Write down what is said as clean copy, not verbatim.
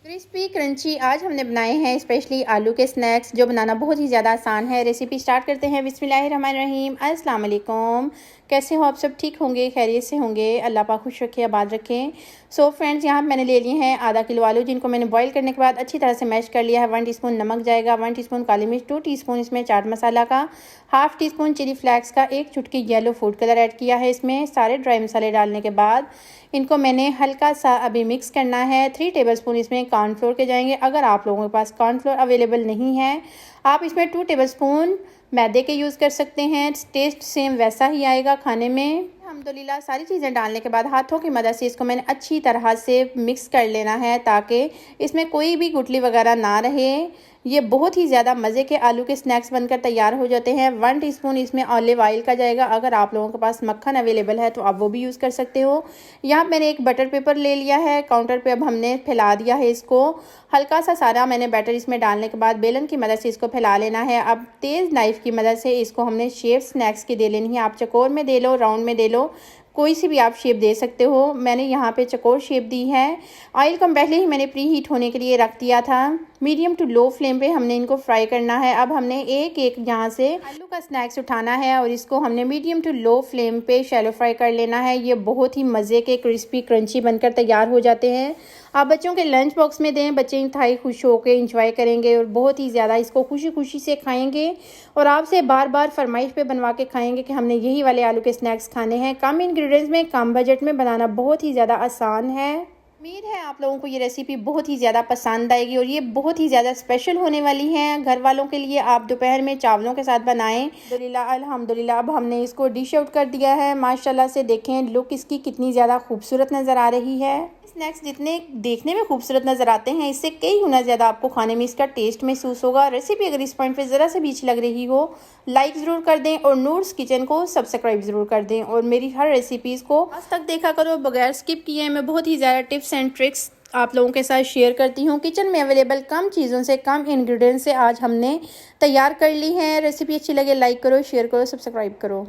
Crispy crunchy आज हमने बनाए हैं स्पेशली आलू के स्नैक्स जो बनाना बहुत ही ज़्यादा आसान है। रेसिपी स्टार्ट करते हैं। बिस्मिल्लाहिर्रहमानिर्रहीम। अस्सलाम वालेकुम। कैसे हो आप सब? ठीक होंगे, खैरियत से होंगे। अल्लाह पाक खुश रखे, आबाद रखें। सो फ्रेंड्स, यहाँ मैंने ले लिए हैं आधा किलो आलू, जिनको मैंने बॉईल करने के बाद अच्छी तरह से मैश कर लिया है। 1 टीस्पून नमक जाएगा, 1 टीस्पून काली मिर्च, 2 टीस्पून इसमें चाट मसाला का, half teaspoon chilli flakes का, 1 चुटकी येलो फूड कलर ऐड किया है। इसमें सारे ड्राई मसाले डालने के बाद इनको मैंने हल्का सा अभी मिक्स करना है। 3 टेबलस्पून इसमें कॉर्नफ्लोर के जाएंगे। अगर आप लोगों के पास कॉर्नफ्लोर अवेलेबल नहीं है, आप इसमें 2 टेबलस्पून मैदे के यूज़ कर सकते हैं। टेस्ट सेम वैसा ही आएगा खाने में। अल्हम्दुलिल्लाह सारी चीज़ें डालने के बाद हाथों की मदद से इसको मैंने अच्छी तरह से मिक्स कर लेना है ताकि इसमें कोई भी गुठली वगैरह ना रहे। ये बहुत ही ज़्यादा मज़े के आलू के स्नैक्स बनकर तैयार हो जाते हैं। 1 टीस्पून इसमें ऑलिव ऑयल का जाएगा। अगर आप लोगों के पास मक्खन अवेलेबल है तो आप वो भी यूज़ कर सकते हो। यहाँ मैंने एक बटर पेपर ले लिया है काउंटर पे। अब हमने फैला दिया है इसको। हल्का सा सारा मैंने बैटर इसमें डालने के बाद बेलन की मदद से इसको फैला लेना है। अब तेज़ नाइफ़ की मदद से इसको हमने शेप स्नैक्स की दे लेनी है। आप चकोर में दे लो, राउंड में दे लो, कोई सी भी आप शेप दे सकते हो। मैंने यहाँ पे चकोर शेप दी है। ऑयल को पहले ही मैंने प्री हीट होने के लिए रख दिया था। मीडियम टू लो फ्लेम पे हमने इनको फ्राई करना है। अब हमने एक एक यहाँ से आलू का स्नैक्स उठाना है और इसको हमने मीडियम टू लो फ्लेम पे शैलो फ्राई कर लेना है। ये बहुत ही मज़े के क्रिस्पी क्रंची बनकर तैयार हो जाते हैं। आप बच्चों के लंच बॉक्स में दें, बच्चे इंतहाई खुश होकर इंजॉय करेंगे और बहुत ही ज़्यादा इसको खुशी खुशी से खाएंगे और आपसे बार बार फरमाइश पे बनवा के खाएंगे कि हमने यही वाले आलू के स्नैक्स खाने हैं। कम इंग्रेडिएंट्स में, कम बजट में बनाना बहुत ही ज़्यादा आसान है। उम्मीद है आप लोगों को ये रेसिपी बहुत ही ज़्यादा पसंद आएगी और ये बहुत ही ज़्यादा स्पेशल होने वाली है घर वालों के लिए। आप दोपहर में चावलों के साथ बनाएं। अल्हम्दुलिल्लाह अब हमने इसको डिश आउट कर दिया है। माशाल्लाह से देखें लुक इसकी कितनी ज़्यादा खूबसूरत नज़र आ रही है। स्नैक्स जितने देखने में खूबसूरत नज़र आते हैं, इससे कई गुना ज़्यादा आपको खाने में इसका टेस्ट महसूस होगा। रेसिपी अगर इस पॉइंट पे ज़रा से भी अच्छी लग रही हो, लाइक ज़रूर कर दें और नूर्स किचन को सब्सक्राइब ज़रूर कर दें। और मेरी हर रेसिपीज़ को आज तक देखा करो बगैर स्किप किए। मैं बहुत ही ज़्यादा टिप्स एंड ट्रिक्स आप लोगों के साथ शेयर करती हूँ। किचन में अवेलेबल कम चीज़ों से, कम इंग्रेडिएंट्स से आज हमने तैयार कर ली है। रेसिपी अच्छी लगे लाइक करो, शेयर करो, सब्सक्राइब करो।